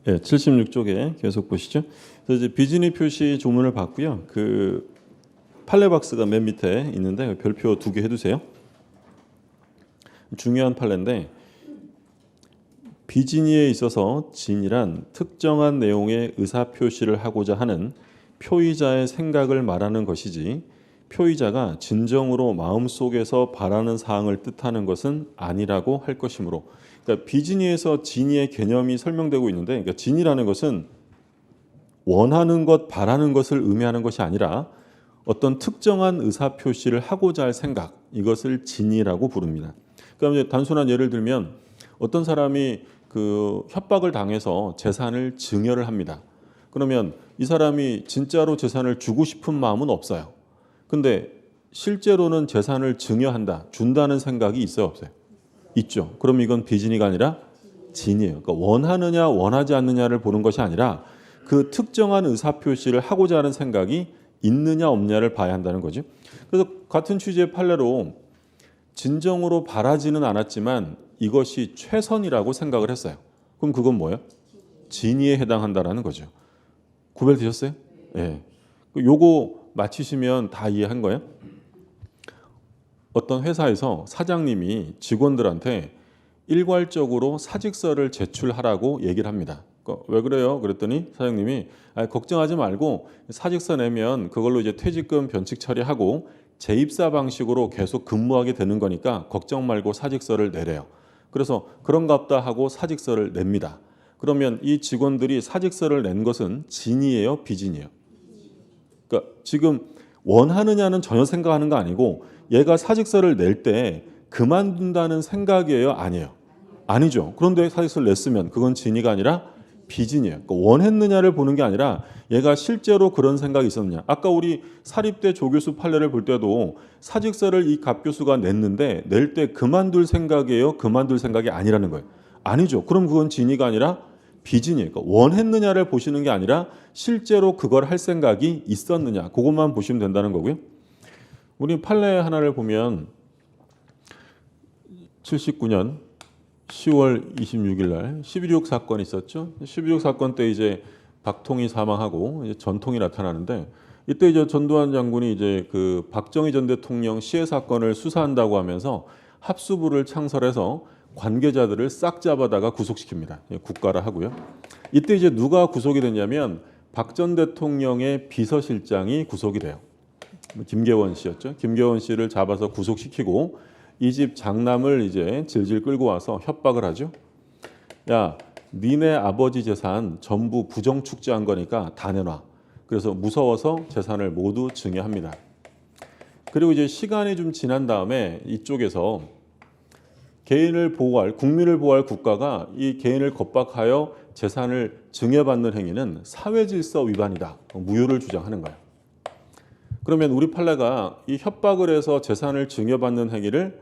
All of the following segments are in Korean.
네, 76쪽에 계속 보시죠. 그래서 이제 비진위 표시 조문을 봤고요. 그 판례 박스가 맨 밑에 있는데 별표 2개 해두세요. 중요한 판례인데 비진위에 있어서 진이란 특정한 내용의 의사 표시를 하고자 하는 표의자의 생각을 말하는 것이지 표의자가 진정으로 마음속에서 바라는 사항을 뜻하는 것은 아니라고 할 것이므로, 그러니까 비진위에서 진의의 개념이 설명되고 있는데, 그러니까 진이라는 것은 원하는 것, 바라는 것을 의미하는 것이 아니라 어떤 특정한 의사 표시를 하고자 할 생각, 이것을 진이라고 부릅니다. 그러니까 단순한 예를 들면 어떤 사람이 그 협박을 당해서 재산을 증여를 합니다. 그러면 이 사람이 진짜로 재산을 주고 싶은 마음은 없어요. 근데 실제로는 재산을 증여한다, 준다는 생각이 있어요, 없어요? 있죠. 그럼 이건 비진이가 아니라 진이에요. 그러니까 원하느냐 원하지 않느냐를 보는 것이 아니라 그 특정한 의사표시를 하고자 하는 생각이 있느냐 없느냐를 봐야 한다는 거죠. 그래서 같은 취지의 판례로 진정으로 바라지는 않았지만 이것이 최선이라고 생각을 했어요. 그럼 그건 뭐예요? 진의에 해당한다라는 거죠. 구별되셨어요? 예. 요거 맞히시면 다 이해한 거예요? 어떤 회사에서 사장님이 직원들한테 일괄적으로 사직서를 제출하라고 얘기를 합니다. 왜 그래요? 그랬더니 사장님이 걱정하지 말고 사직서 내면 그걸로 이제 퇴직금 변칙 처리하고 재입사 방식으로 계속 근무하게 되는 거니까 걱정 말고 사직서를 내래요. 그래서 그런갑다 하고 사직서를 냅니다. 그러면 이 직원들이 사직서를 낸 것은 진이에요, 비진이에요? 그러니까 지금 원하느냐는 전혀 생각하는 거 아니고 얘가 사직서를 낼 때 그만둔다는 생각이에요, 아니에요? 아니죠. 그런데 사직서를 냈으면 그건 진이가 아니라 비진이에요. 그러니까 원했느냐를 보는 게 아니라 얘가 실제로 그런 생각이 있었느냐. 아까 우리 사립대 조교수 판례를 볼 때도 사직서를 이 갑 교수가 냈는데 낼 때 그만둘 생각이에요, 그만둘 생각이 아니라는 거예요? 아니죠. 그럼 그건 진이가 아니라 비진이에요. 그러니까 원했느냐를 보시는 게 아니라 실제로 그걸 할 생각이 있었느냐, 그것만 보시면 된다는 거고요. 우리 판례 하나를 보면 79년 10월 26일 날 11.26 사건이 있었죠. 11.26 사건 때 이제 박통이 사망하고 이제 전통이 나타나는데, 이때 이제 전두환 장군이 이제 그 박정희 전 대통령 시해 사건을 수사한다고 하면서 합수부를 창설해서 관계자들을 싹 잡아다가 구속시킵니다. 국가라 하고요. 이때 이제 누가 구속이 됐냐면 박 전 대통령의 비서실장이 구속이 돼요. 김계원 씨였죠. 김계원 씨를 잡아서 구속시키고 이 집 장남을 이제 질질 끌고 와서 협박을 하죠. 야, 니네 아버지 재산 전부 부정축제한 거니까 다 내놔. 그래서 무서워서 재산을 모두 증여합니다. 그리고 이제 시간이 좀 지난 다음에 이쪽에서 개인을 보호할, 국민을 보호할 국가가 이 개인을 겁박하여 재산을 증여받는 행위는 사회질서 위반이다, 무효를 주장하는 거예요. 그러면 우리 판례가 이 협박을 해서 재산을 증여받는 행위를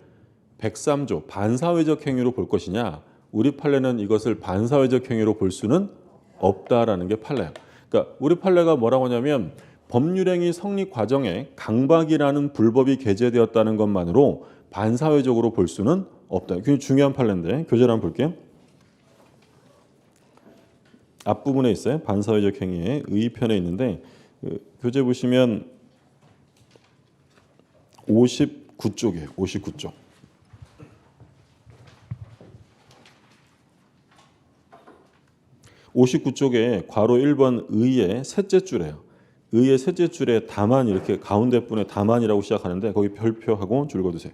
103조 반사회적 행위로 볼 것이냐, 우리 판례는 이것을 반사회적 행위로 볼 수는 없다라는 게 판례예요. 그러니까 우리 판례가 뭐라고 하냐면 법률행위 성립 과정에 강박이라는 불법이 게재되었다는 것만으로 반사회적으로 볼 수는 없다. 굉장히 중요한 판례인데 교재를 한번 볼게요. 앞부분에 있어요. 반사회적 행위의 의편에 있는데 교재 보시면 59쪽이에요. 59쪽. 59쪽에 괄호 1번 의의 셋째 줄이에요. 의의 셋째 줄에 다만, 이렇게 가운데 분에 다만이라고 시작하는데 거기 별표하고 줄 그어두세요.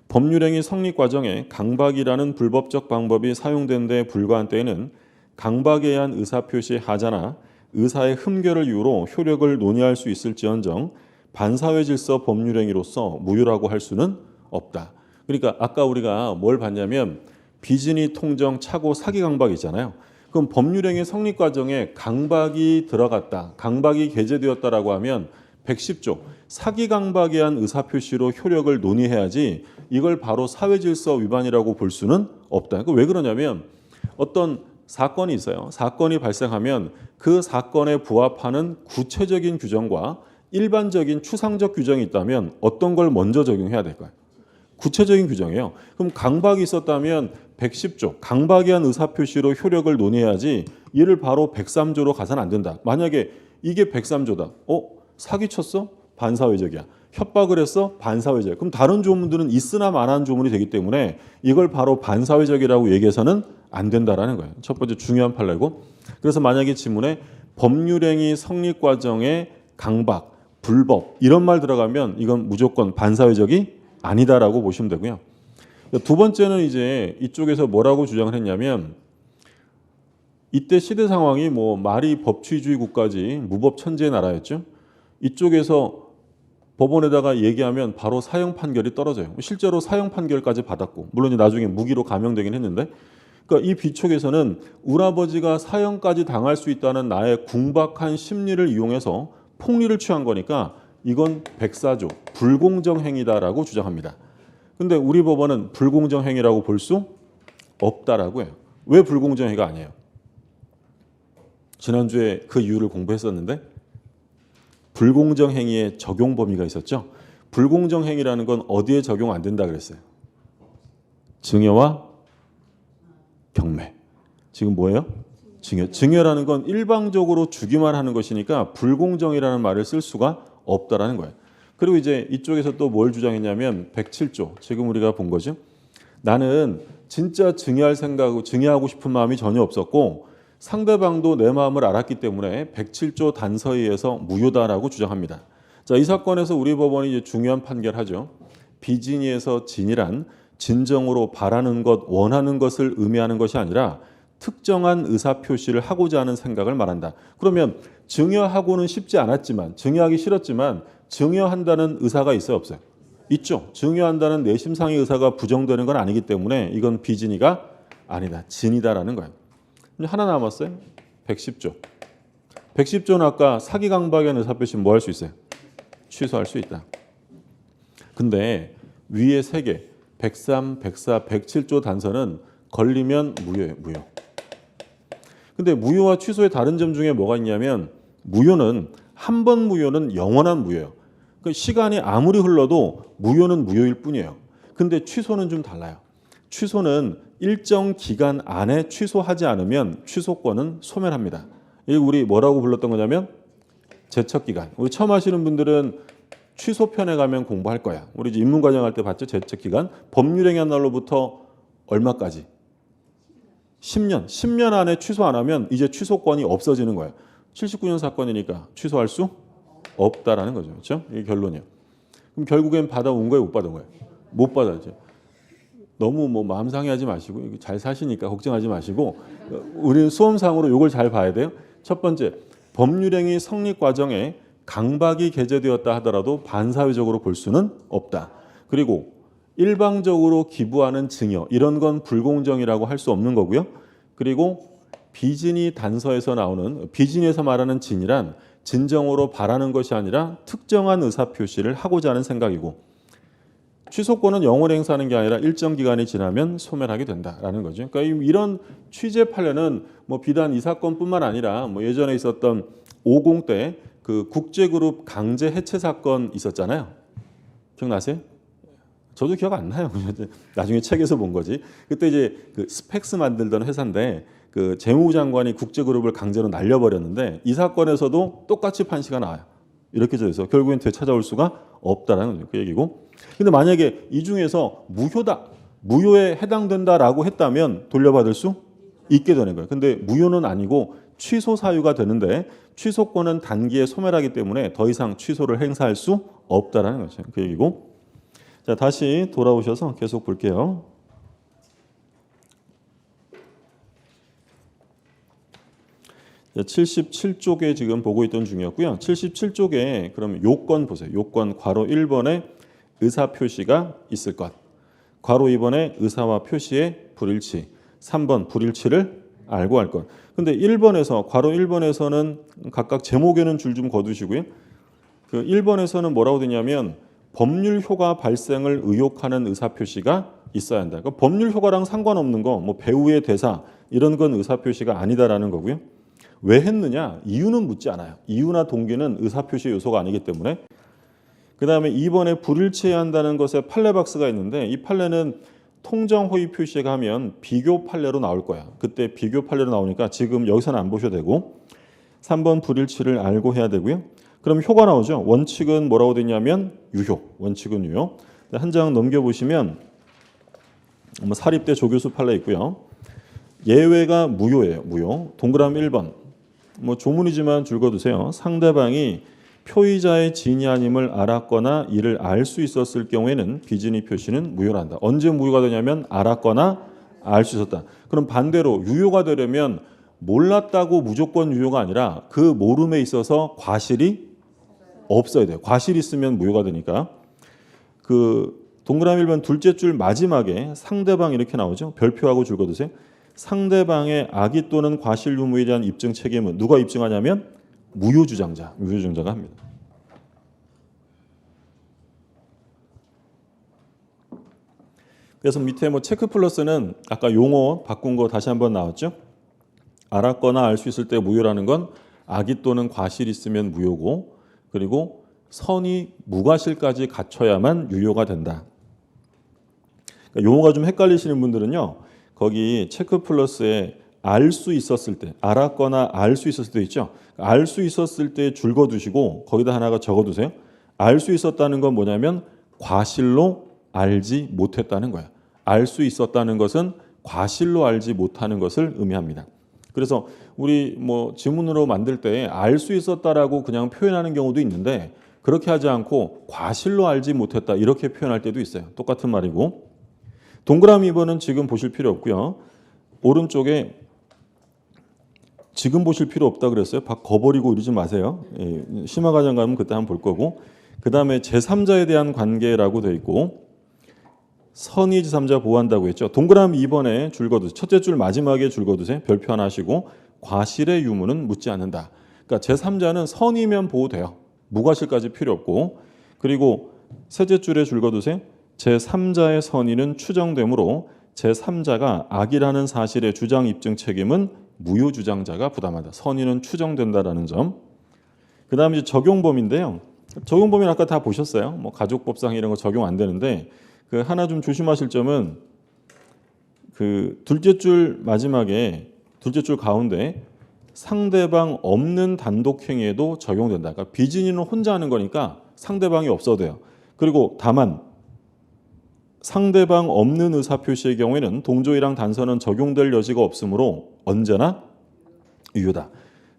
법률행위 성립 과정에 강박이라는 불법적 방법이 사용된 데 불과한 때에는 강박에 의한 의사표시 하자나 의사의 흠결을 이유로 효력을 논의할 수 있을지언정 반사회 질서 법률행위로서 무효라고 할 수는 없다. 그러니까 아까 우리가 뭘 봤냐면 비진이 통정 착오 사기 강박이잖아요. 그럼 법률행위 성립 과정에 강박이 들어갔다, 강박이 게재되었다라고 하면 110조 사기 강박에 의한 의사표시로 효력을 논의해야지 이걸 바로 사회질서 위반이라고 볼 수는 없다. 왜 그러냐면 어떤 사건이 있어요. 사건이 발생하면 그 사건에 부합하는 구체적인 규정과 일반적인 추상적 규정이 있다면 어떤 걸 먼저 적용해야 될까요? 구체적인 규정이에요. 그럼 강박이 있었다면 110조 강박위한 의사표시로 효력을 논의해야지 이를 바로 103조로 가서는 안 된다. 만약에 이게 103조다. 사기쳤어? 반사회적이야. 협박을 했어? 반사회적. 그럼 다른 조문들은 있으나 마나한 조문이 되기 때문에 이걸 바로 반사회적이라고 얘기해서는 안 된다라는 거예요. 첫 번째 중요한 판례고. 그래서 만약에 지문에 법률행위 성립 과정에 강박, 불법 이런 말 들어가면 이건 무조건 반사회적이 아니다라고 보시면 되고요. 두 번째는 이제 이쪽에서 뭐라고 주장을 했냐면 이때 시대 상황이 뭐 말이 법치주의 국가지 무법 천지의 나라였죠. 이쪽에서 법원에다가 얘기하면 바로 사형 판결이 떨어져요. 실제로 사형 판결까지 받았고 물론 나중에 무기로 감형되긴 했는데 그러니까 이 비촉에서는 울아버지가 사형까지 당할 수 있다는 나의 궁박한 심리를 이용해서 폭리를 취한 거니까 이건 백사조 불공정행위다라고 주장합니다. 근데 우리 법원은 불공정행위라고 볼 수 없다라고 해요. 왜 불공정행위가 아니에요? 지난주에 그 이유를 공부했었는데 불공정행위의 적용 범위가 있었죠. 불공정행위라는 건 어디에 적용 안 된다 그랬어요? 증여와 경매. 지금 뭐예요? 증여. 증여라는 건 일방적으로 주기만 하는 것이니까 불공정이라는 말을 쓸 수가 없다라는 거예요. 그리고 이제 이쪽에서 또 뭘 주장했냐면 107조. 지금 우리가 본 거죠. 나는 진짜 증여할 생각하고 증여하고 싶은 마음이 전혀 없었고 상대방도 내 마음을 알았기 때문에 107조 단서에 의해서 무효다라고 주장합니다. 자, 이 사건에서 우리 법원이 이제 중요한 판결하죠. 비진의에서 진이란 진정으로 바라는 것, 원하는 것을 의미하는 것이 아니라 특정한 의사표시를 하고자 하는 생각을 말한다. 그러면 증여하고는 쉽지 않았지만 증여하기 싫었지만 증여한다는 의사가 있어요? 없어요? 있죠. 증여한다는 내심상의 의사가 부정되는 건 아니기 때문에 이건 비진의가 아니다. 진이다라는 거예요. 하나 남았어요. 110조. 110조는 아까 사기 강박의 의사표시 뭐 할 수 있어요? 취소할 수 있다. 근데 위에 세 개 103, 104, 107조 단서는 걸리면 무효예요. 무효. 근데 무효와 취소의 다른 점 중에 뭐가 있냐면 무효는 한 번 무효는 영원한 무효예요. 그러니까 시간이 아무리 흘러도 무효는 무효일 뿐이에요. 근데 취소는 좀 달라요. 취소는 일정 기간 안에 취소하지 않으면 취소권은 소멸합니다. 이게 우리 뭐라고 불렀던 거냐면 제척기간. 우리 처음 하시는 분들은 취소편에 가면 공부할 거야. 우리 이제 입문과정 할 때 봤죠? 제척기간. 법률행위한 날로부터 얼마까지? 10년. 10년 안에 취소 안 하면 이제 취소권이 없어지는 거예요. 79년 사건이니까 취소할 수 없다라는 거죠. 그렇죠? 이게 결론이에요. 그럼 결국엔 받아온 거예요? 못 받은 거예요? 못 받았죠. 너무 뭐 마음 상해하지 마시고 잘 사시니까 걱정하지 마시고 우리는 수험상으로 이걸 잘 봐야 돼요. 첫 번째, 법률행위 성립 과정에 강박이 게재되었다 하더라도 반사회적으로 볼 수는 없다. 그리고 일방적으로 기부하는 증여 이런 건 불공정이라고 할 수 없는 거고요. 그리고 비진의 단서에서 나오는 비진의에서 말하는 진이란 진정으로 바라는 것이 아니라 특정한 의사표시를 하고자 하는 생각이고 취소권은 영원히 행사하는 게 아니라 일정 기간이 지나면 소멸하게 된다라는 거죠. 그러니까 이런 취재 판례는 뭐 비단 이 사건뿐만 아니라 뭐 예전에 있었던 50 때 그 국제그룹 강제 해체 사건 있었잖아요. 기억나세요? 저도 기억 안 나요. 나중에 책에서 본 거지. 그때 이제 그 스펙스 만들던 회사인데 그 재무부 장관이 국제그룹을 강제로 날려버렸는데 이 사건에서도 똑같이 판시가 나와요. 이렇게 돼서 결국엔 되찾아올 수가 없다라는 거죠. 그 얘기고. 근데 만약에 이 중에서 무효다, 무효에 해당된다라고 했다면 돌려받을 수 있게 되는 거예요. 근데 무효는 아니고 취소 사유가 되는데 취소권은 단기에 소멸하기 때문에 더 이상 취소를 행사할 수 없다라는 거죠. 그 얘기고. 자, 다시 돌아오셔서 계속 볼게요. 자, 77쪽에 지금 보고 있던 중이었고요. 77쪽에 그럼 요건 보세요. 요건 괄호 1번에 의사 표시가 있을 것. 괄호 2번에 의사와 표시의 불일치. 3번 불일치를 알고 할 것. 근데 1번에서 괄호 1번에서는 각각 제목에는 줄 좀 거두시고요. 그 1번에서는 뭐라고 되냐면 법률 효과 발생을 의혹하는 의사 표시가 있어야 한다. 그러니까 법률 효과랑 상관없는 거, 뭐 배우의 대사 이런 건 의사 표시가 아니다라는 거고요. 왜 했느냐? 이유는 묻지 않아요. 이유나 동기는 의사 표시 요소가 아니기 때문에. 그 다음에 2번에 불일치해야 한다는 것에 판례 박스가 있는데 이 판례는 통정 호의 표시가 하면 비교 판례로 나올 거야. 그때 비교 판례로 나오니까 지금 여기서는 안 보셔도 되고 3번 불일치를 알고 해야 되고요. 그럼 효가 나오죠. 원칙은 뭐라고 되냐면 유효. 원칙은 유효. 한 장 넘겨보시면 사립대 조교수 판례 있고요. 예외가 무효예요. 무효. 동그라미 1번. 조문이지만 줄거두세요. 상대방이 표의자의 진이 아님을 알았거나 이를 알 수 있었을 경우에는 비진의 표시는 무효란다. 언제 무효가 되냐면 알았거나 알 수 있었다. 그럼 반대로 유효가 되려면 몰랐다고 무조건 유효가 아니라 그 모름에 있어서 과실이 없어야 돼요. 과실이 있으면 무효가 되니까. 그 동그라미 1번 둘째 줄 마지막에 상대방 이렇게 나오죠. 별표하고 줄거두세요. 상대방의 악의 또는 과실 유무에 대한 입증 책임은 누가 입증하냐면 무효주장자가 합니다. 그래서 밑에 체크 플러스는 아까 용어 바꾼 거 다시 한번 나왔죠. 알았거나 알 수 있을 때 무효라는 건 악의 또는 과실이 있으면 무효고, 그리고 선이 무과실까지 갖춰야만 유효가 된다. 그러니까 용어가 좀 헷갈리시는 분들은요. 거기 체크 플러스에 알 수 있었을 때, 알았거나 알 수 있었을 때 있죠. 알 수 있었을 때 줄거두시고 거기다 하나가 적어두세요. 알 수 있었다는 건 뭐냐면 과실로 알지 못했다는 거야. 알 수 있었다는 것은 과실로 알지 못하는 것을 의미합니다. 그래서 우리 지문으로 만들 때 알 수 있었다라고 그냥 표현하는 경우도 있는데 그렇게 하지 않고 과실로 알지 못했다 이렇게 표현할 때도 있어요. 똑같은 말이고. 동그라미 2번은 지금 보실 필요 없고요. 오른쪽에 지금 보실 필요 없다 그랬어요. 거버리고 이러지 마세요. 심화과정 가면 그때 한번 볼 거고. 그 다음에 제3자에 대한 관계라고 되어 있고 선의 제3자 보호한다고 했죠. 동그라미 2번에 줄거두세요. 첫째 줄 마지막에 줄거두세요. 별표 하나 하시고 과실의 유무는 묻지 않는다. 그러니까 제3자는 선의면 보호돼요. 무과실까지 필요 없고. 그리고 셋째 줄에 줄거두세요. 제3자의 선의는 추정되므로 제3자가 악이라는 사실의 주장 입증 책임은 무효주장자가 부담한다. 선의는 추정된다라는 점. 그 다음에 이제 적용범인데요. 적용범위는 아까 다 보셨어요. 가족법상 이런 거 적용 안 되는데 그 하나 좀 조심하실 점은 그 둘째 줄 마지막에 둘째 줄 가운데 상대방 없는 단독 행위에도 적용된다. 그러니까 비진이는 혼자 하는 거니까 상대방이 없어도 돼요. 그리고 다만 상대방 없는 의사표시의 경우에는 동조이랑 단서는 적용될 여지가 없으므로 언제나 유효다.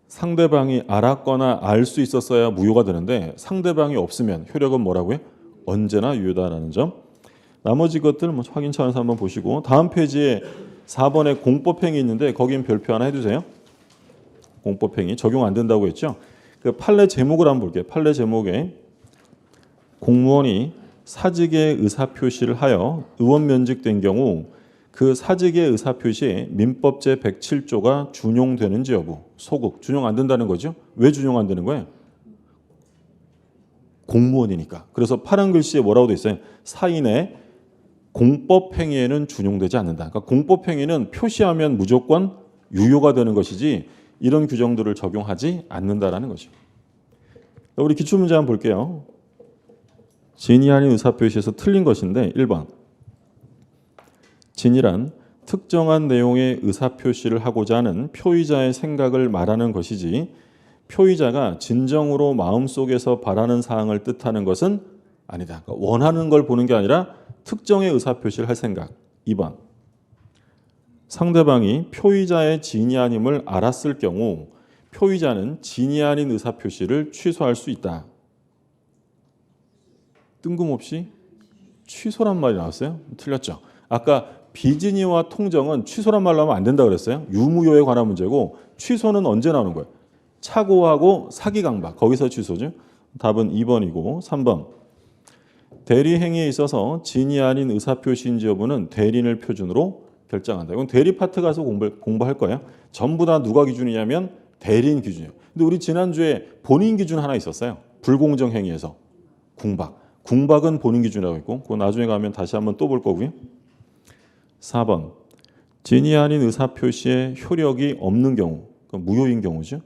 상대방이 알았거나 알 수 있었어야 무효가 되는데 상대방이 없으면 효력은 뭐라고요? 언제나 유효다라는 점. 나머지 것들 확인 차원에서 한번 보시고 다음 페이지에 4번에 공법행위 있는데 거긴 별표 하나 해주세요. 공법행위 적용 안 된다고 했죠. 그 판례 제목을 한번 볼게요. 판례 제목에 공무원이 사직의 의사표시를 하여 의원 면직된 경우 그 사직의 의사표시에 민법제 107조가 준용되는지 여부. 소극. 준용 안 된다는 거죠. 왜 준용 안 되는 거예요? 공무원이니까. 그래서 파란 글씨에 뭐라고 돼 있어요? 사인의 공법행위에는 준용되지 않는다. 그러니까 공법행위는 표시하면 무조건 유효가 되는 것이지 이런 규정들을 적용하지 않는다라는 거죠. 우리 기출문제 한번 볼게요. 진이 아닌 의사표시에서 틀린 것인데 1번 진이란 특정한 내용의 의사표시를 하고자 하는 표의자의 생각을 말하는 것이지 표의자가 진정으로 마음속에서 바라는 사항을 뜻하는 것은 아니다. 그러니까 원하는 걸 보는 게 아니라 특정의 의사표시를 할 생각. 2번 상대방이 표의자의 진이 아님을 알았을 경우 표의자는 진이 아닌 의사표시를 취소할 수 있다. 뜬금없이 취소란 말이 나왔어요. 틀렸죠. 아까 비진이와 통정은 취소란 말로 하면 안 된다고 그랬어요. 유무효에 관한 문제고 취소는 언제 나오는 거예요? 착오하고 사기강박. 거기서 취소죠. 답은 2번이고 3번 대리 행위에 있어서 진이 아닌 의사표시인지 여부는 대리인을 표준으로 결정한다. 이건 대리 파트 가서 공부할 거예요. 전부 다 누가 기준이냐면 대리인 기준이에요. 근데 우리 지난주에 본인 기준 하나 있었어요. 불공정 행위에서 궁박. 궁박은 본인 기준이라고 했고 그거 나중에 가면 다시 한번 또 볼 거고요. 4번 진이 아닌 의사표시에 효력이 없는 경우, 무효인 경우죠.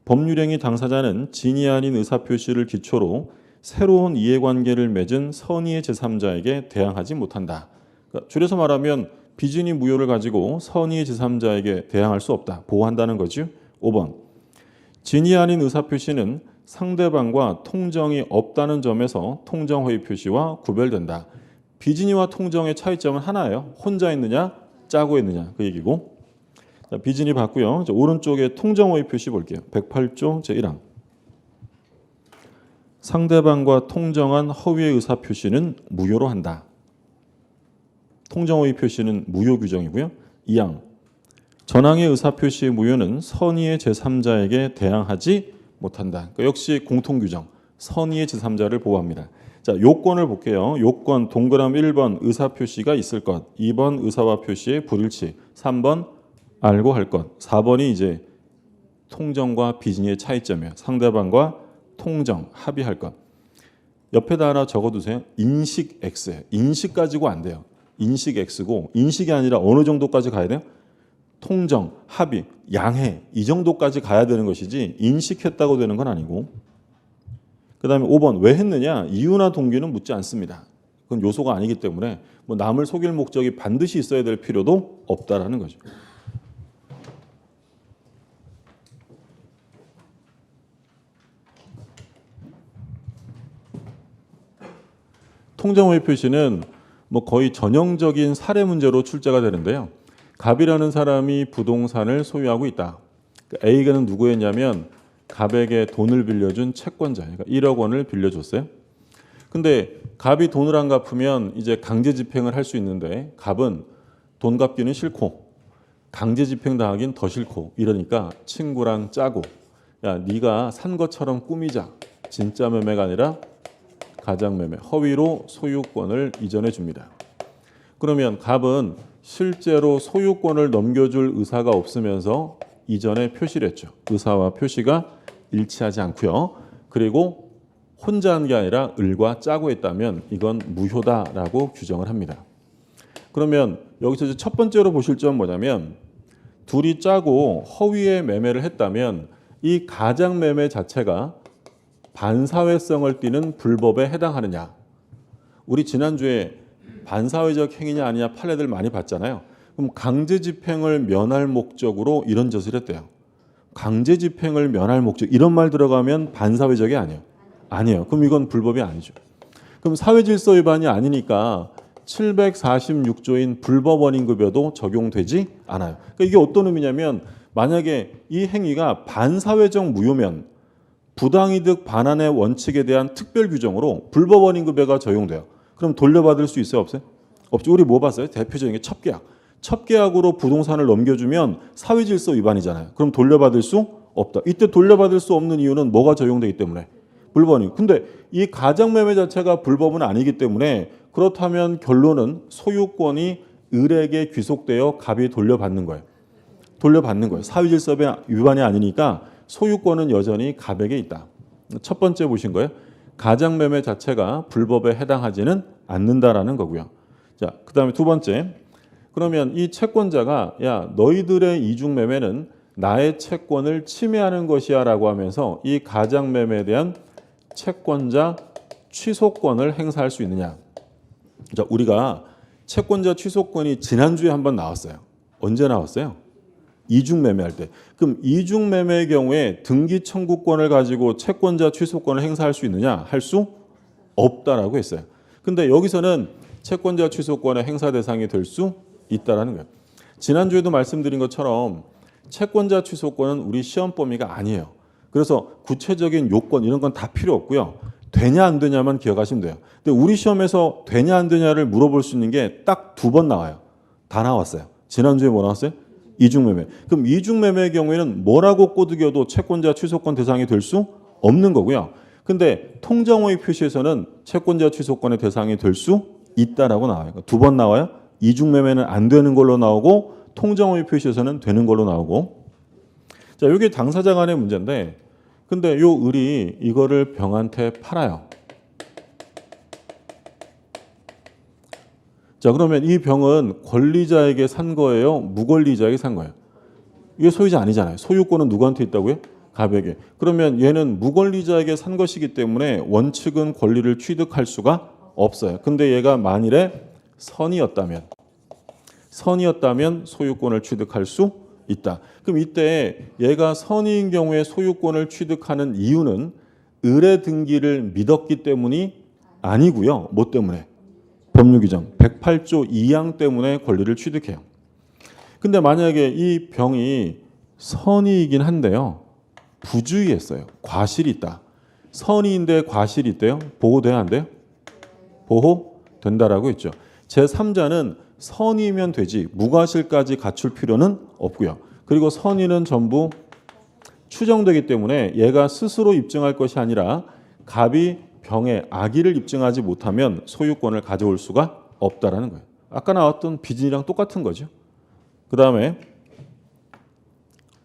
법률행위 당사자는 진이 아닌 의사표시를 기초로 새로운 이해관계를 맺은 선의의 제3자에게 대항하지 못한다. 그러니까 줄여서 말하면 비준이 무효를 가지고 선의의 제3자에게 대항할 수 없다. 보호한다는 거죠. 5번. 진이 아닌 의사표시는 상대방과 통정이 없다는 점에서 통정허위 표시와 구별된다. 비진이와 통정의 차이점은 하나예요. 혼자 있느냐, 짜고 있느냐 그 얘기고. 자, 비진이 봤고요. 자, 오른쪽에 통정허위 표시 볼게요. 108조 제1항. 상대방과 통정한 허위의 의사표시는 무효로 한다. 통정허위 표시는 무효 규정이고요. 2항. 전항의 의사표시의 무효는 선의의 제3자에게 대항하지 못한다. 그러니까 역시 공통규정. 선의의 제3자를 보호합니다. 자, 요건을 볼게요. 요건 동그라미 1번 의사표시가 있을 것, 2번 의사와 표시의 불일치, 3번 알고 할 것, 4번이 이제 통정과 비진의 차이점이에요. 상대방과 통정, 합의할 것. 옆에다 하나 적어두세요. 인식 X예요. 인식 가지고 안 돼요. 인식 X고 인식이 아니라 어느 정도까지 가야 돼요? 통정, 합의, 양해 이 정도까지 가야 되는 것이지 인식했다고 되는 건 아니고. 그 다음에 5번 왜 했느냐? 이유나 동기는 묻지 않습니다. 그건 요소가 아니기 때문에 뭐 남을 속일 목적이 반드시 있어야 될 필요도 없다라는 거죠. 통정허위 표시는 뭐 거의 전형적인 사례 문제로 출제가 되는데요. 갑이라는 사람이 부동산을 소유하고 있다. A가는 누구였냐면 갑에게 돈을 빌려준 채권자, 그러니까 1억 원을 빌려줬어요. 근데 갑이 돈을 안 갚으면 이제 강제 집행을 할 수 있는데 갑은 돈 갚기는 싫고 강제 집행 당하긴 더 싫고 이러니까 친구랑 짜고 야 네가 산 것처럼 꾸미자. 진짜 매매가 아니라 가장매매, 허위로 소유권을 이전해 줍니다. 그러면 갑은 실제로 소유권을 넘겨줄 의사가 없으면서 이전에 표시를 했죠. 의사와 표시가 일치하지 않고요. 그리고 혼자 한 게 아니라 을과 짜고 했다면 이건 무효다라고 규정을 합니다. 그러면 여기서 이제 첫 번째로 보실 점은 뭐냐면 둘이 짜고 허위의 매매를 했다면 이 가장매매 자체가 반사회성을 띠는 불법에 해당하느냐. 우리 지난주에 반사회적 행위냐 아니냐 판례들 많이 봤잖아요. 그럼 강제 집행을 면할 목적으로 이런 짓을 했대요. 강제 집행을 면할 목적 이런 말 들어가면 반사회적이 아니에요. 아니에요. 그럼 이건 불법이 아니죠. 그럼 사회질서 위반이 아니니까 746조인 불법원인급여도 적용되지 않아요. 그러니까 이게 어떤 의미냐면 만약에 이 행위가 반사회적 무효면 부당이득 반환의 원칙에 대한 특별 규정으로 불법원인급여가 적용돼요. 그럼 돌려받을 수 있어요? 없어요? 없죠. 우리 뭐 봤어요? 대표적인 게 첩계약. 첩계약으로 부동산을 넘겨주면 사회질서 위반이잖아요. 그럼 돌려받을 수 없다. 이때 돌려받을 수 없는 이유는 뭐가 적용되기 때문에? 불법이. 근데 이 가장매매 자체가 불법은 아니기 때문에 그렇다면 결론은 소유권이 을에게 귀속되어 갑이 돌려받는 거예요. 돌려받는 거예요. 사회질서 위반이 아니니까 소유권은 여전히 갑에게 있다. 첫 번째 보신 거예요. 가장매매 자체가 불법에 해당하지는 않는다라는 거고요. 자, 그다음에 두 번째. 그러면 이 채권자가 야 너희들의 이중매매는 나의 채권을 침해하는 것이야라고 하면서 이 가장매매에 대한 채권자 취소권을 행사할 수 있느냐. 자, 우리가 채권자 취소권이 지난주에 한번 나왔어요. 언제 나왔어요? 이중매매할 때. 그럼 이중매매의 경우에 등기 청구권을 가지고 채권자 취소권을 행사할 수 있느냐? 할 수 없다라고 했어요. 근데 여기서는 채권자 취소권의 행사 대상이 될 수 있다라는 거예요. 지난주에도 말씀드린 것처럼 채권자 취소권은 우리 시험 범위가 아니에요. 그래서 구체적인 요건 이런 건 다 필요 없고요. 되냐 안 되냐만 기억하시면 돼요. 근데 우리 시험에서 되냐 안 되냐를 물어볼 수 있는 게 딱 2번 나와요. 다 나왔어요. 지난주에 뭐 나왔어요? 이중매매. 그럼 이중매매의 경우에는 뭐라고 꼬드겨도 채권자 취소권 대상이 될 수 없는 거고요. 근데 통정허위 표시에서는 채권자 취소권의 대상이 될 수 있다라고 나와요. 2번 나와요. 이중매매는 안 되는 걸로 나오고 통정허위 표시에서는 되는 걸로 나오고. 자, 이게 당사자 간의 문제인데 근데 요 을이 이거를 병한테 팔아요. 자, 그러면 이 병은 권리자에게 산 거예요? 무권리자에게 산 거예요? 이게 소유자 아니잖아요. 소유권은 누구한테 있다고요? 갑에게. 그러면 얘는 무권리자에게 산 것이기 때문에 원칙은 권리를 취득할 수가 없어요. 근데 얘가 만일에 선이었다면 소유권을 취득할 수 있다. 그럼 이때 얘가 선의인 경우에 소유권을 취득하는 이유는 의뢰 등기를 믿었기 때문이 아니고요. 뭐 때문에? 법률 규정 108조 2항 때문에 권리를 취득해요. 근데 만약에 이 병이 선의이긴 한데요. 부주의했어요. 과실이 있다. 선의인데 과실이 있대요. 보호돼야 안 돼요? 보호된다라고 했죠. 제3자는 선의면 되지 무과실까지 갖출 필요는 없고요. 그리고 선의는 전부 추정되기 때문에 얘가 스스로 입증할 것이 아니라 갑이 병의 악의를 입증하지 못하면 소유권을 가져올 수가 없다라는 거예요. 아까 나왔던 비진이랑 똑같은 거죠. 그 다음에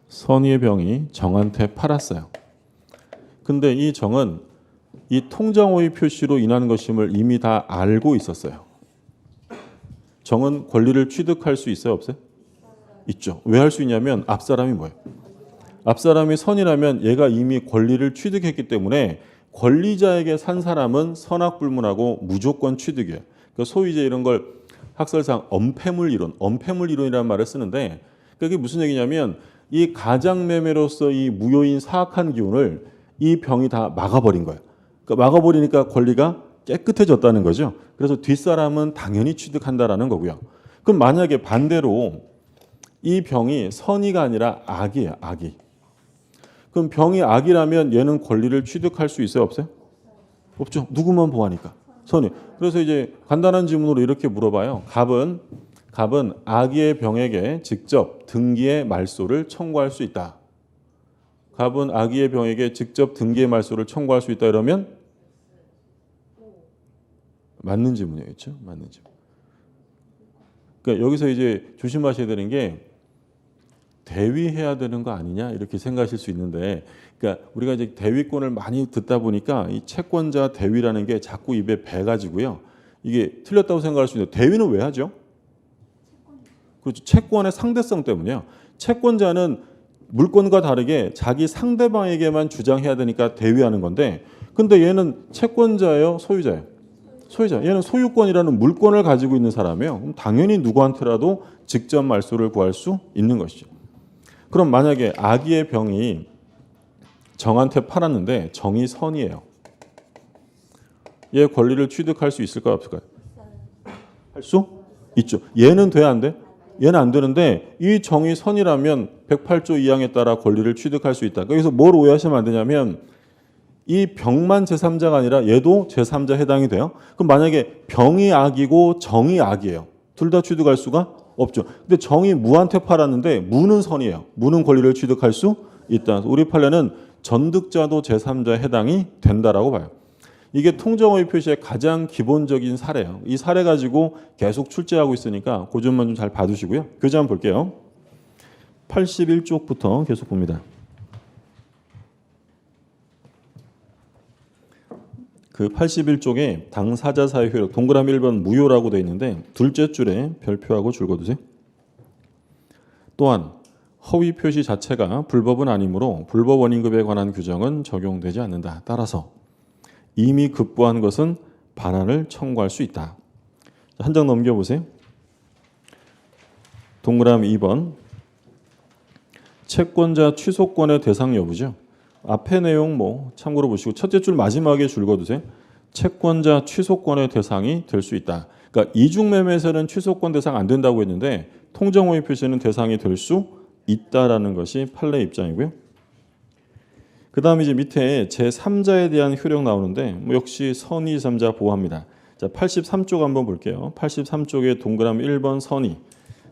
선의의 병이 정한테 팔았어요. 근데 이 정은 이 통정호의 표시로 인한 것임을 이미 다 알고 있었어요. 정은 권리를 취득할 수 있어요? 없어요? 있죠. 왜 할 수 있냐면 앞사람이 뭐예요? 앞사람이 선이라면 얘가 이미 권리를 취득했기 때문에 권리자에게 산 사람은 선악불문하고 무조건 취득이에요. 그러니까 소위 이제 이런 걸 학설상 엄폐물 이론이라는 말을 쓰는데 그게 무슨 얘기냐면 이 가장매매로서 이 무효인 사악한 기운을 이 병이 다 막아버린 거예요. 그러니까 막아버리니까 권리가 깨끗해졌다는 거죠. 그래서 뒷사람은 당연히 취득한다라는 거고요. 그럼 만약에 반대로 이 병이 선의가 아니라 악이에요. 악이. 그럼 병이 악이라면 얘는 권리를 취득할 수 있어요? 없어요? 없죠. 누구만 보호하니까. 선의. 그래서 이제 간단한 질문으로 이렇게 물어봐요. 갑은 악의의 병에게 직접 등기의 말소를 청구할 수 있다. 갑은 악의의 병에게 직접 등기의 말소를 청구할 수 있다 이러면 맞는 질문이겠죠. 맞는 질문. 그러니까 여기서 이제 조심하셔야 되는 게 대위해야 되는 거 아니냐 이렇게 생각하실 수 있는데, 그러니까 우리가 이제 대위권을 많이 듣다 보니까 이 채권자 대위라는 게 자꾸 입에 배가지고요. 이게 틀렸다고 생각할 수 있는데 대위는 왜 하죠? 그렇죠. 채권의 상대성 때문이요. 채권자는 물권과 다르게 자기 상대방에게만 주장해야 되니까 대위하는 건데, 근데 얘는 채권자예요, 소유자예요? 소유자. 얘는 소유권이라는 물권을 가지고 있는 사람이에요. 그럼 당연히 누구한테라도 직접 말소를 구할 수 있는 것이죠. 그럼 만약에 악의의 병이 정한테 팔았는데 정이 선이에요. 얘 권리를 취득할 수 있을까요? 없을까요? 할 수 있죠. 얘는 돼? 안 돼? 얘는 안 되는데 이 정이 선이라면 108조 2항에 따라 권리를 취득할 수 있다. 여기서 뭘 오해하시면 안 되냐면 이 병만 제3자가 아니라 얘도 제3자 해당이 돼요. 그럼 만약에 병이 악이고 정이 악이에요. 둘 다 취득할 수가 없죠. 근데 정이 무한테 팔았는데 무는 선이에요. 무는 권리를 취득할 수 있다. 우리 판례는 전득자도 제3자에 해당이 된다라고 봐요. 이게 통정호의 표시의 가장 기본적인 사례예요. 이 사례 가지고 계속 출제하고 있으니까 그 점만 좀 잘 봐두시고요. 교재 한번 볼게요. 81쪽부터 계속 봅니다. 그 81쪽에 당사자 사유 효력 동그라미 1번 무효라고 되어 있는데 둘째 줄에 별표하고 줄 그어두세요. 또한 허위 표시 자체가 불법은 아니므로 불법 원인급에 관한 규정은 적용되지 않는다. 따라서 이미 급부한 것은 반환을 청구할 수 있다. 한 장 넘겨보세요. 동그라미 2번 채권자 취소권의 대상 여부죠. 앞에 내용 뭐 참고로 보시고 첫째 줄 마지막에 줄 그어두세요. 채권자 취소권의 대상이 될 수 있다. 그러니까 이중매매에서는 취소권 대상 안 된다고 했는데 통정호의 표시는 대상이 될 수 있다라는 것이 판례 입장이고요. 그 다음에 이제 밑에 제3자에 대한 효력 나오는데 뭐 역시 선의 제3자 보호합니다. 자, 83쪽 한번 볼게요. 83쪽에 동그라미 1번 선의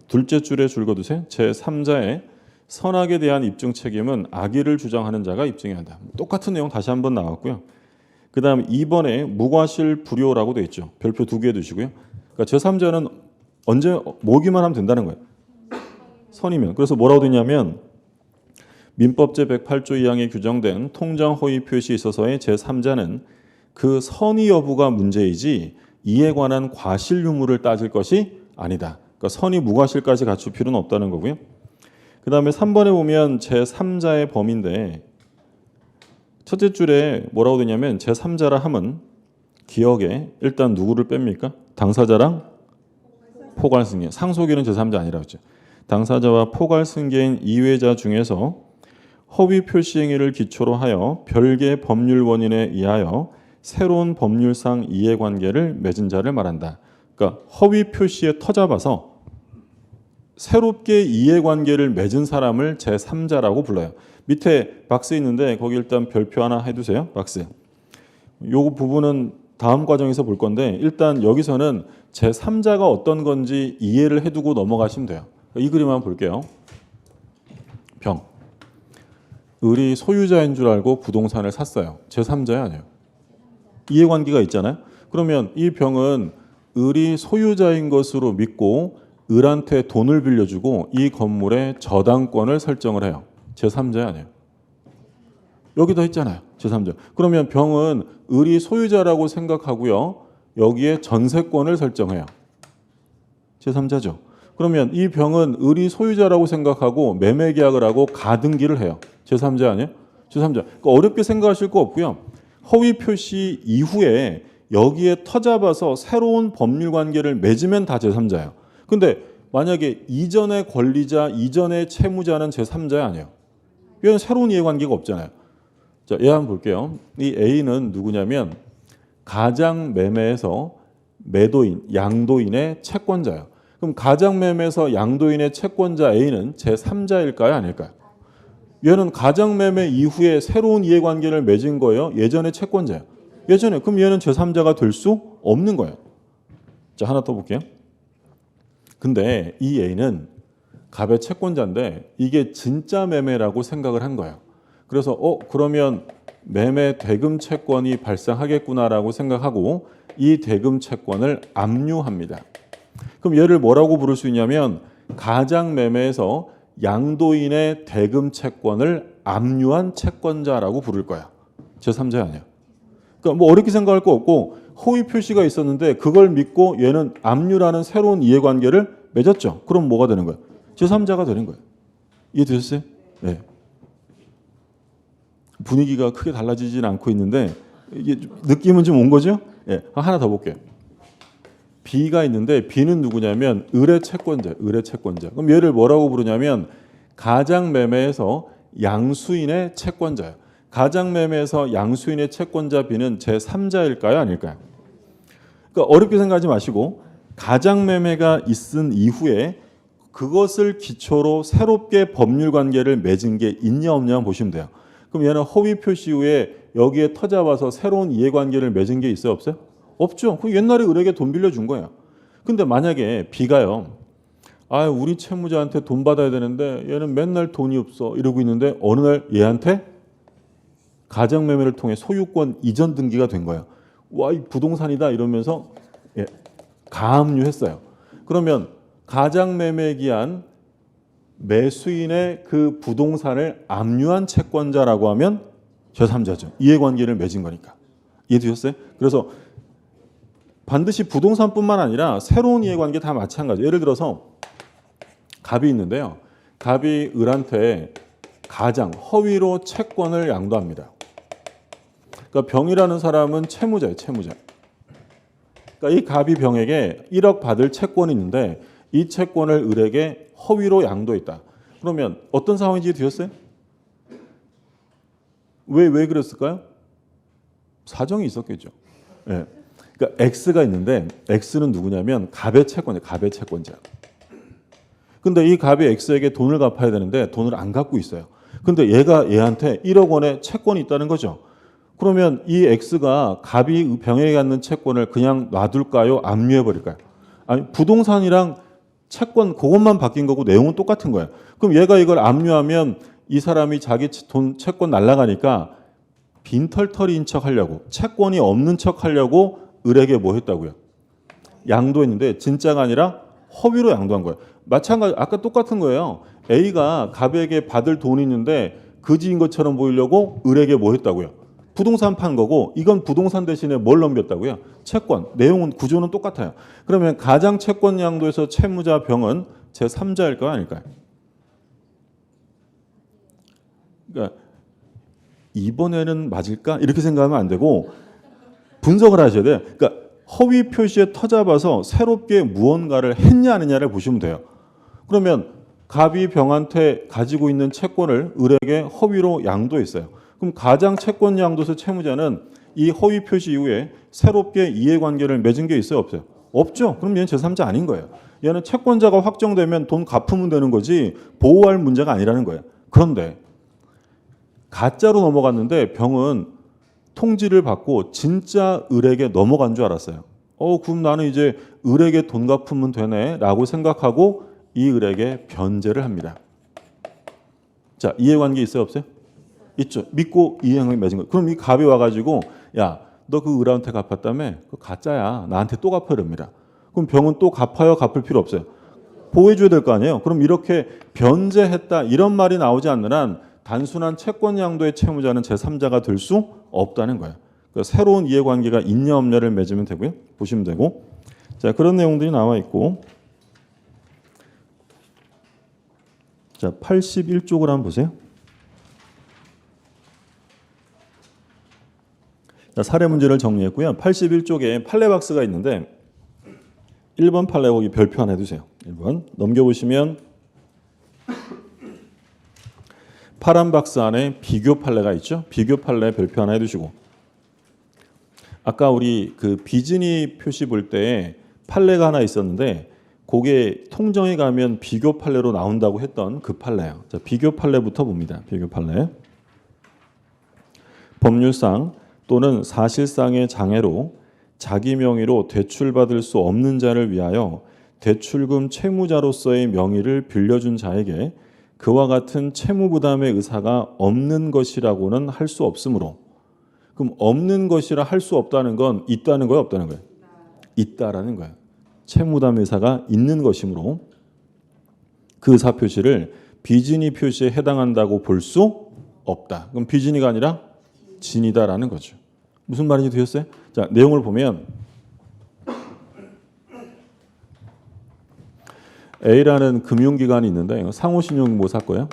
둘째 줄에 줄 그어두세요. 제3자의 선악에 대한 입증 책임은 악의를 주장하는 자가 입증해야 한다. 똑같은 내용 다시 한번 나왔고요. 그 다음 2번에 무과실 불효라고 되어 있죠. 별표 2개 두시고요. 그러니까 제3자는 언제 모기만 하면 된다는 거예요. 선이면. 그래서 뭐라고 되냐면 민법 제108조 2항에 규정된 통정 허위 표시에 있어서의 제3자는 그 선의 여부가 문제이지 이에 관한 과실 유무를 따질 것이 아니다. 그러니까 선의 무과실까지 갖출 필요는 없다는 거고요. 그 다음에 3번에 보면 제3자의 범위인데 첫째 줄에 뭐라고 되냐면 제3자라 함은 기억에 일단 누구를 뺍니까? 당사자랑 포괄 승계. 상속인은 제3자 아니라고 했죠. 당사자와 포괄 승계인 이외자 중에서 허위 표시 행위를 기초로 하여 별개 법률 원인에 의하여 새로운 법률상 이해관계를 맺은 자를 말한다. 그러니까 허위 표시에 터잡아서 새롭게 이해관계를 맺은 사람을 제3자라고 불러요. 밑에 박스 있는데 거기 일단 별표 하나 해두세요. 박스. 요 부분은 다음 과정에서 볼 건데 일단 여기서는 제3자가 어떤 건지 이해를 해두고 넘어가시면 돼요. 이 그림 한번 볼게요. 병. 을이 소유자인 줄 알고 부동산을 샀어요. 제3자야 아니에요? 이해관계가 있잖아요. 그러면 이 병은 을이 소유자인 것으로 믿고 을한테 돈을 빌려주고 이 건물의 저당권을 설정을 해요. 제3자야 아니에요? 여기다 있잖아요. 제3자. 그러면 병은 을이 소유자라고 생각하고요. 여기에 전세권을 설정해요. 제3자죠. 그러면 이 병은 을이 소유자라고 생각하고 매매 계약을 하고 가등기를 해요. 제3자 아니에요? 제3자. 그러니까 어렵게 생각하실 거 없고요. 허위 표시 이후에 여기에 터잡아서 새로운 법률 관계를 맺으면 다 제3자예요. 근데 만약에 이전의 권리자, 이전의 채무자는 제3자야 아니에요? 얘는 새로운 이해관계가 없잖아요. 자, 얘 한번 볼게요. 이 A는 누구냐면 가장 매매에서 매도인, 양도인의 채권자예요. 그럼 가장 매매에서 양도인의 채권자 A는 제3자일까요? 아닐까요? 얘는 가장 매매 이후에 새로운 이해관계를 맺은 거예요. 예전의 채권자예요. 예전에. 그럼 얘는 제3자가 될 수 없는 거예요. 자, 하나 더 볼게요. 근데 이 A는 갑의 채권자인데 이게 진짜 매매라고 생각을 한 거예요. 그래서 그러면 매매 대금 채권이 발생하겠구나라고 생각하고 이 대금 채권을 압류합니다. 그럼 얘를 뭐라고 부를 수 있냐면 가장 매매에서 양도인의 대금 채권을 압류한 채권자라고 부를 거야. 제3자 아니야. 그러니까 뭐 어렵게 생각할 거 없고 허위 표시가 있었는데 그걸 믿고 얘는 압류라는 새로운 이해관계를 맺었죠. 그럼 뭐가 되는 거야? 제3자가 되는 거예요. 이해되셨어요? 네. 분위기가 크게 달라지진 않고 있는데 이게 느낌은 좀 온 거죠? 네. 하나 더 볼게요. B가 있는데 B는 누구냐면 을의 채권자, 을의 채권자. 그럼 얘를 뭐라고 부르냐면 가장 매매에서 양수인의 채권자예요. 가장 매매에서 양수인의 채권자 B는 제3자일까요? 아닐까요? 그러니까 어렵게 생각하지 마시고 가장 매매가 있은 이후에 그것을 기초로 새롭게 법률 관계를 맺은 게 있냐 없냐 보시면 돼요. 그럼 얘는 허위 표시 후에 여기에 터잡아서 새로운 이해관계를 맺은 게 있어요? 없어요? 없죠. 그 옛날에 을에게 돈 빌려준 거예요. 근데 만약에 B가요. 우리 채무자한테 돈 받아야 되는데 얘는 맨날 돈이 없어 이러고 있는데 어느 날 얘한테 가정매매를 통해 소유권 이전 등기가 된 거예요. 와, 이 부동산이다 이러면서 가압류했어요. 그러면 가장매매 기한 매수인의 그 부동산을 압류한 채권자라고 하면 제3자죠. 이해관계를 맺은 거니까. 이해되셨어요? 그래서 반드시 부동산뿐만 아니라 새로운 이해관계 다 마찬가지. 예를 들어서 갑이 있는데요. 갑이 을한테 가장 허위로 채권을 양도합니다. 그러니까 병이라는 사람은 채무자예요. 채무자. 그러니까 이 갑이 병에게 1억 받을 채권이 있는데 이 채권을 을에게 허위로 양도했다. 그러면 어떤 상황인지 되셨어요? 왜 그랬을까요? 사정이 있었겠죠. 네. 그러니까 X가 있는데 X는 누구냐면 갑의 채권이에요. 갑의 채권자. 근데 이 갑이 X에게 돈을 갚아야 되는데 돈을 안 갖고 있어요. 근데 얘가 얘한테 1억 원의 채권이 있다는 거죠. 그러면 이 X가 갑이 병에게 갖는 채권을 그냥 놔둘까요? 압류해버릴까요? 아니, 부동산이랑 채권 그것만 바뀐 거고 내용은 똑같은 거예요. 그럼 얘가 이걸 압류하면 이 사람이 자기 돈 채권 날라가니까 빈털터리인 척 하려고 채권이 없는 척 하려고 을에게 뭐 했다고요? 양도했는데 진짜가 아니라 허위로 양도한 거예요. 마찬가지 아까 똑같은 거예요. A가 갑에게 받을 돈이 있는데 거지인 것처럼 보이려고 을에게 뭐 했다고요? 부동산 판 거고 이건 부동산 대신에 뭘 넘겼다고요? 채권. 내용은 구조는 똑같아요. 그러면 가장 채권 양도에서 채무자 병은 제3자일까요? 아닐까요? 그러니까 이번에는 맞을까? 이렇게 생각하면 안 되고 분석을 하셔야 돼요. 그러니까 허위 표시에 터잡아서 새롭게 무언가를 했냐 안 했냐를 보시면 돼요. 그러면 갑이 병한테 가지고 있는 채권을 을에게 허위로 양도했어요. 그럼 가장 채권 양도세 채무자는 이 허위 표시 이후에 새롭게 이해관계를 맺은 게 있어요, 없어요? 없죠. 그럼 얘는 제3자 아닌 거예요. 얘는 채권자가 확정되면 돈 갚으면 되는 거지 보호할 문제가 아니라는 거예요. 그런데 가짜로 넘어갔는데 병은 통지를 받고 진짜 을에게 넘어간 줄 알았어요. 그럼 나는 이제 을에게 돈 갚으면 되네 라고 생각하고 이 을에게 변제를 합니다. 자, 이해관계 있어요, 없어요? 있죠. 믿고 이해관계 맺은 거예요. 그럼 이 갑이 와가지고 야, 너 그 을한테 갚았다며? 그거 가짜야. 나한테 또 갚아야 됩니다. 그럼 병은 또 갚아요? 갚을 필요 없어요? 보호해줘야 될 거 아니에요? 그럼 이렇게 변제했다 이런 말이 나오지 않는 한 단순한 채권 양도의 채무자는 제3자가 될 수 없다는 거예요. 그러니까 새로운 이해관계가 있냐 없냐를 맺으면 되고요. 보시면 되고. 자, 그런 내용들이 나와 있고. 자, 81쪽을 한번 보세요. 자, 사례 문제를 정리했고요. 81쪽에 판례 박스가 있는데 1번 판례 거기 별표 하나 해두세요. 1번 넘겨보시면 파란 박스 안에 비교 판례가 있죠. 비교 판례 별표 하나 해두시고 아까 우리 그 비진이 표시 볼 때 판례가 하나 있었는데 그게 통정에 가면 비교 판례로 나온다고 했던 그 판례예요. 자, 비교 판례부터 봅니다. 비교 판례. 법률상 또는 사실상의 장애로 자기 명의로 대출받을 수 없는 자를 위하여 대출금 채무자로서의 명의를 빌려준 자에게 그와 같은 채무부담의 의사가 없는 것이라고는 할 수 없으므로. 그럼 없는 것이라 할 수 없다는 건 있다는 거예요, 없다는 거예요? 있다라는 거예요. 채무부담 의사가 있는 것이므로 그 의사 표시를 비진이 표시에 해당한다고 볼 수 없다. 그럼 비진이가 아니라 진이다라는 거죠. 무슨 말인지 되셨어요? 자, 내용을 보면 A라는 금융기관이 있는데 상호신용금고 샀고요.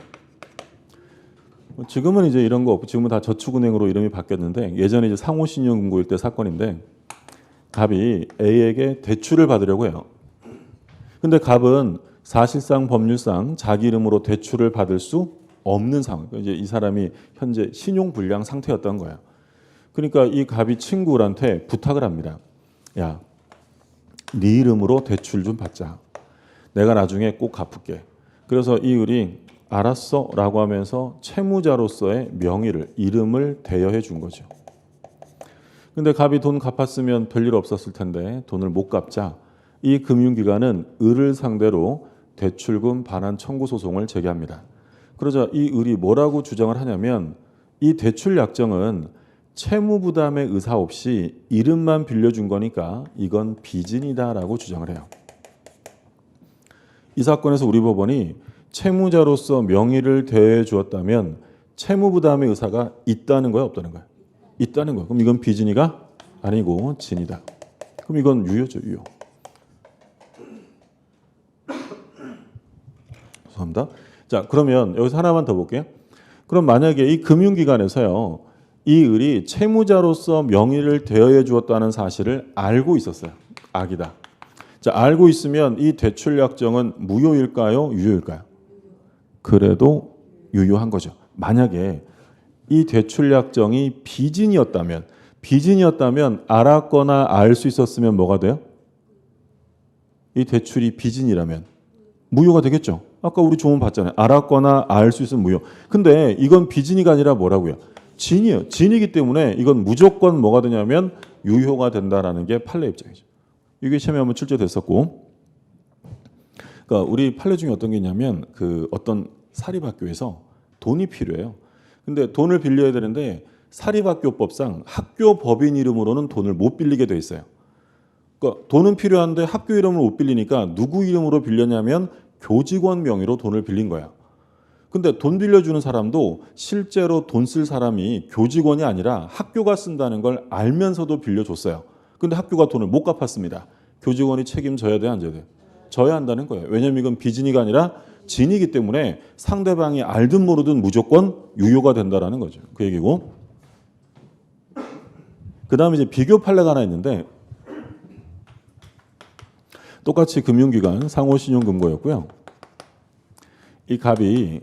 지금은 이제 이런 거 없고 지금은 다 저축은행으로 이름이 바뀌었는데 예전에 이제 상호신용금고일 때 사건인데 갑이 A에게 대출을 받으려고 해요. 근데 갑은 사실상 법률상 자기 이름으로 대출을 받을 수 없는 상황. 이제 이 사람이 현재 신용불량 상태였던 거예요. 그러니까 이 갑이 친구한테 부탁을 합니다. 야, 네 이름으로 대출 좀 받자. 내가 나중에 꼭 갚을게. 그래서 이 을이 알았어 라고 하면서 채무자로서의 명의를 이름을 대여해 준 거죠. 근데 갑이 돈 갚았으면 별일 없었을 텐데 돈을 못 갚자 이 금융기관은 을을 상대로 대출금 반환 청구 소송을 제기합니다. 그러자 이 을이 뭐라고 주장을 하냐면 이 대출 약정은 채무 부담의 의사 없이 이름만 빌려준 거니까 이건 비진이다라고 주장을 해요. 이 사건에서 우리 법원이 채무자로서 명의를 대여해 주었다면 채무 부담의 의사가 있다는 거야, 없다는 거야? 있다는 거야. 그럼 이건 비진이가 아니고 진이다. 그럼 이건 유효죠, 유효. 죄송합니다. 자, 그러면 여기서 하나만 더 볼게요. 그럼 만약에 이 금융기관에서요, 이 을이 채무자로서 명의를 대여해 주었다는 사실을 알고 있었어요. 악이다. 자, 알고 있으면 이 대출 약정은 무효일까요? 유효일까요? 그래도 유효한 거죠. 만약에 이 대출 약정이 비진이었다면 알았거나 알 수 있었으면 뭐가 돼요? 이 대출이 비진이라면 무효가 되겠죠. 아까 우리 조문 봤잖아요. 알았거나 알 수 있으면 무효. 근데 이건 비진이가 아니라 뭐라고요? 진이에요. 진이기 때문에 이건 무조건 뭐가 되냐면 유효가 된다라는 게 판례 입장이죠. 이게 시험에 한번 출제됐었고, 그러니까 우리 판례 중에 어떤 게 있냐면 그 어떤 사립학교에서 돈이 필요해요. 근데 돈을 빌려야 되는데 사립학교법상 학교 법인 이름으로는 돈을 못 빌리게 돼 있어요. 그러니까 돈은 필요한데 학교 이름을 못 빌리니까 누구 이름으로 빌렸냐면 교직원 명의로 돈을 빌린 거야. 근데 돈 빌려주는 사람도 실제로 돈 쓸 사람이 교직원이 아니라 학교가 쓴다는 걸 알면서도 빌려줬어요. 근데 학교가 돈을 못 갚았습니다. 교직원이 책임져야 돼, 안 져야 돼? 져야 한다는 거예요. 왜냐하면 이건 비진이가 아니라 진이기 때문에 상대방이 알든 모르든 무조건 유효가 된다라는 거죠. 그 얘기고. 그 다음에 이제 비교 판례가 하나 있는데 똑같이 금융기관 상호신용금고였고요. 이 갑이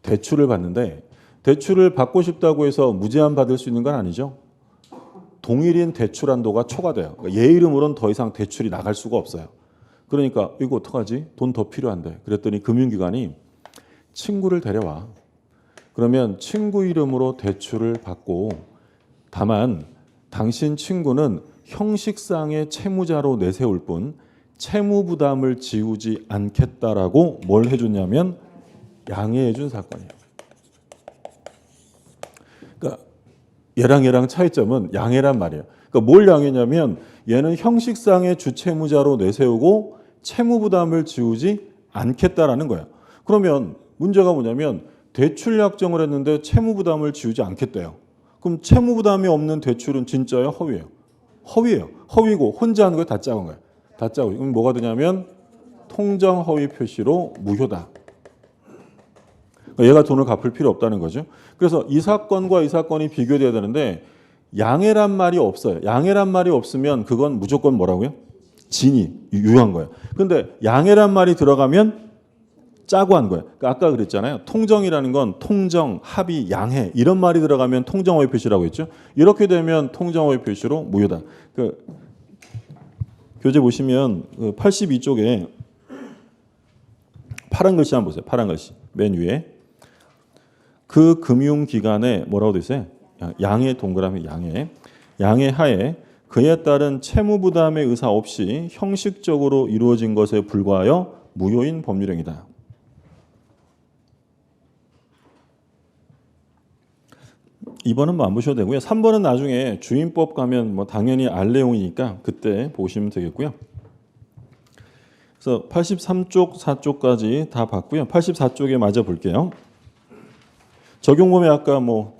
대출을 받는데 대출을 받고 싶다고 해서 무제한 받을 수 있는 건 아니죠. 동일인 대출 한도가 초과돼요. 그러니까 얘 이름으로는 더 이상 대출이 나갈 수가 없어요. 그러니까 이거 어떡하지? 돈 더 필요한데. 그랬더니 금융기관이 친구를 데려와. 그러면 친구 이름으로 대출을 받고 다만 당신 친구는 형식상의 채무자로 내세울 뿐 채무 부담을 지우지 않겠다라고 뭘 해줬냐면 양해해 준 사건이에요. 그러니까 얘랑 차이점은 양해란 말이에요. 그러니까 뭘 양해냐면 얘는 형식상의 주채무자로 내세우고 채무 부담을 지우지 않겠다라는 거예요. 그러면 문제가 뭐냐면 대출 약정을 했는데 채무 부담을 지우지 않겠대요. 그럼 채무 부담이 없는 대출은 진짜예요? 허위예요? 허위예요. 허위고 혼자 하는 거 다 작은 거예요. 다 작은 거예요. 그럼 뭐가 되냐면 통정 허위 표시로 무효다. 그러니까 얘가 돈을 갚을 필요 없다는 거죠. 그래서 이 사건과 이 사건이 비교돼야 되는데 양해란 말이 없어요. 양해란 말이 없으면 그건 무조건 뭐라고요? 진이 유효한 거예요. 근데 양해란 말이 들어가면 짜고 한 거예요. 그러니까 아까 그랬잖아요. 통정이라는 건 통정, 합의, 양해 이런 말이 들어가면 통정허위 표시라고 했죠. 이렇게 되면 통정허위 표시로 무효다. 그 교재 보시면 82쪽에 파란 글씨 한번 보세요. 파란 글씨 맨 위에 그 금융기관에 뭐라고 돼 있어요? 양해 동그라미 양해. 양해 하에 그에 따른 채무 부담의 의사 없이 형식적으로 이루어진 것에 불과하여 무효인 법률행위다. (2번은) 뭐 안 보셔도 되고요. (3번은) 나중에 주임법 가면 뭐 당연히 알 내용이니까 그때 보시면 되겠고요. 그래서 83쪽 4쪽까지 다 봤고요. 84쪽에 맞아 볼게요. 적용범위 아까 뭐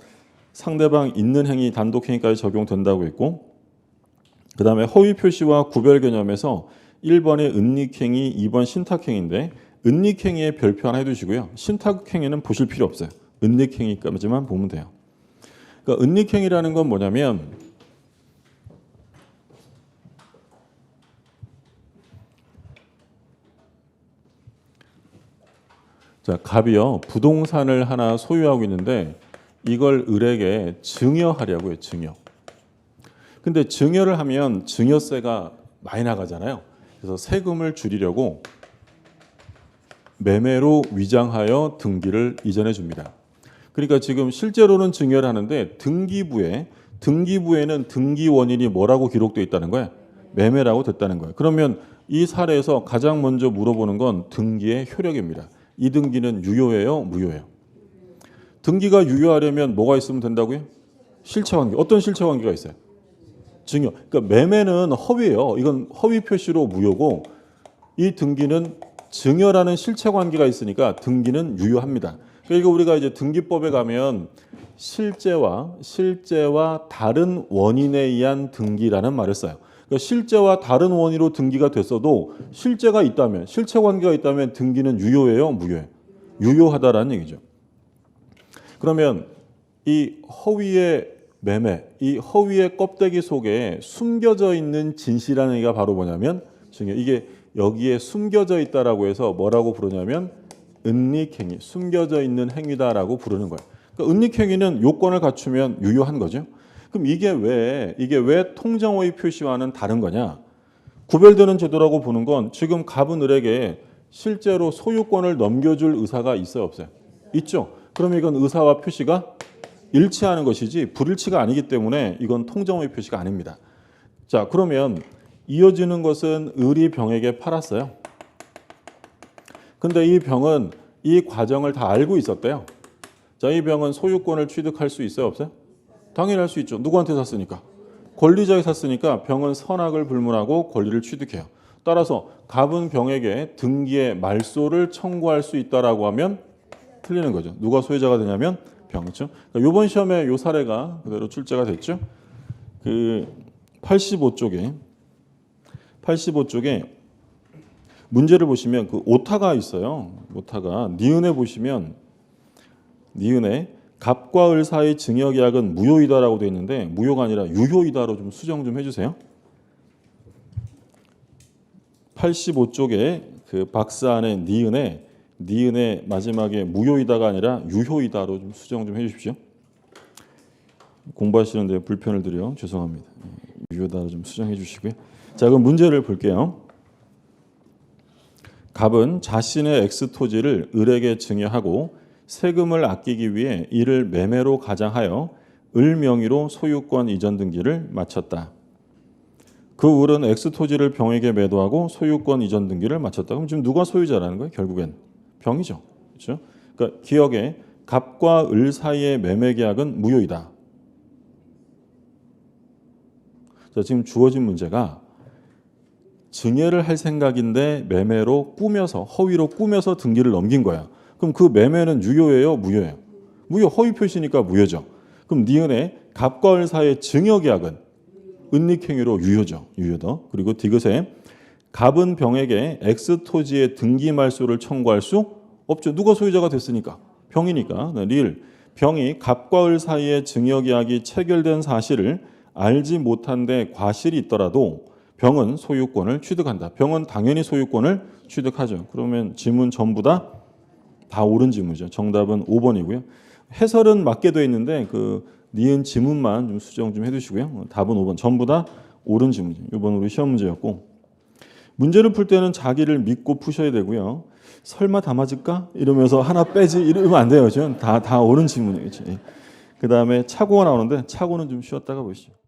상대방 있는 행위 단독 행위까지 적용된다고 했고 그다음에 허위 표시와 구별 개념에서 1번의 은닉행위, 2번 신탁행위인데 은닉행위에 별표 하나 해두시고요. 신탁행위는 보실 필요 없어요. 은닉행위까지만 보면 돼요. 그러니까 은닉행위라는 건 뭐냐면 자, 갑이요. 부동산을 하나 소유하고 있는데 이걸 을에게 증여하려고요. 증여. 근데 증여를 하면 증여세가 많이 나가잖아요. 그래서 세금을 줄이려고 매매로 위장하여 등기를 이전해 줍니다. 그러니까 지금 실제로는 증여를 하는데 등기부에는 등기 원인이 뭐라고 기록되어 있다는 거예요? 매매라고 됐다는 거예요. 그러면 이 사례에서 가장 먼저 물어보는 건 등기의 효력입니다. 이 등기는 유효해요? 무효해요? 등기가 유효하려면 뭐가 있으면 된다고요? 실체관계. 어떤 실체관계가 있어요? 증여. 그러니까 매매는 허위예요. 이건 허위 표시로 무효고 이 등기는 증여라는 실체관계가 있으니까 등기는 유효합니다. 그러니까 우리가 이제 등기법에 가면 실제와 다른 원인에 의한 등기라는 말을 써요. 그러니까 실제와 다른 원인으로 등기가 됐어도 실제가 있다면, 실체관계가 있다면 등기는 유효해요, 무효해요? 유효하다라는 얘기죠. 그러면 이 허위의 매매, 이 허위의 껍데기 속에 숨겨져 있는 진실이라는 얘기가 바로 뭐냐면 증여. 이게 여기에 숨겨져 있다라고 해서 뭐라고 부르냐면 은닉행위, 숨겨져 있는 행위다라고 부르는 거예요. 그러니까 은닉행위는 요건을 갖추면 유효한 거죠. 그럼 이게 왜 통정허위 표시와는 다른 거냐? 구별되는 제도라고 보는 건 지금 갑은 을에게 실제로 소유권을 넘겨줄 의사가 있어요, 없어요? 있죠. 그럼 이건 의사와 표시가 일치하는 것이지 불일치가 아니기 때문에 이건 통정허위 표시가 아닙니다. 자, 그러면 이어지는 것은 을이 병에게 팔았어요. 근데 이 병은 이 과정을 다 알고 있었대요. 자, 이 병은 소유권을 취득할 수 있어요, 없어요? 당연히 할 수 있죠. 누구한테 샀으니까? 권리자에 샀으니까 병은 선악을 불문하고 권리를 취득해요. 따라서 갑은 병에게 등기의 말소를 청구할 수 있다라고 하면 틀리는 거죠. 누가 소유자가 되냐면 병. 그렇죠? 그러니까 이번 시험에 이 사례가 그대로 출제가 됐죠. 그 85쪽에 문제를 보시면 그 오타가 있어요. 오타가 니은에 보시면 니은에 갑과 을 사이 증여계약은 무효이다라고 되어 있는데 무효가 아니라 유효이다로 좀 수정 좀 해주세요. 85쪽에 그 박스 안에 니은의 마지막에 무효이다가 아니라 유효이다로 좀 수정 좀 해주십시오. 공부하시는데 불편을 드려 죄송합니다. 유효다로 좀 수정해 주시고요. 자, 그럼 문제를 볼게요. 갑은 자신의 X 토지를 을에게 증여하고 세금을 아끼기 위해 이를 매매로 가장하여 을 명의로 소유권 이전 등기를 마쳤다. 그 을은 X 토지를 병에게 매도하고 소유권 이전 등기를 마쳤다. 그럼 지금 누가 소유자라는 거예요? 결국엔 병이죠. 그렇죠? 그러니까 기억에 갑과 을 사이의 매매 계약은 무효이다. 자, 지금 주어진 문제가 증여를 할 생각인데 매매로 꾸며서 허위로 꾸며서 등기를 넘긴 거야. 그럼 그 매매는 유효예요, 무효예요? 무효. 허위 표시니까 무효죠. 그럼 니은의 갑과 을 사이의 증여 계약은 은닉행위로 유효죠. 유효도. 그리고 디귿에 갑은 병에게 X 토지의 등기 말소를 청구할 수 없죠. 누가 소유자가 됐으니까. 병이니까. 리을. 병이 갑과 을 사이의 증여 계약이 체결된 사실을 알지 못한 데 과실이 있더라도 병은 소유권을 취득한다. 병은 당연히 소유권을 취득하죠. 그러면 지문 전부 다 옳은 지문이죠. 정답은 5번이고요. 해설은 맞게 돼 있는데 그 니은 지문만 좀 수정 좀 해두시고요. 답은 5번. 전부 다 옳은 지문이죠. 이번 우리 시험 문제였고, 문제를 풀 때는 자기를 믿고 푸셔야 되고요. 설마 다 맞을까? 이러면서 하나 빼지 이러면 안 돼요. 지금 다 옳은 지문이에요. 그 다음에 착오가 나오는데 착오는 좀 쉬었다가 보시죠.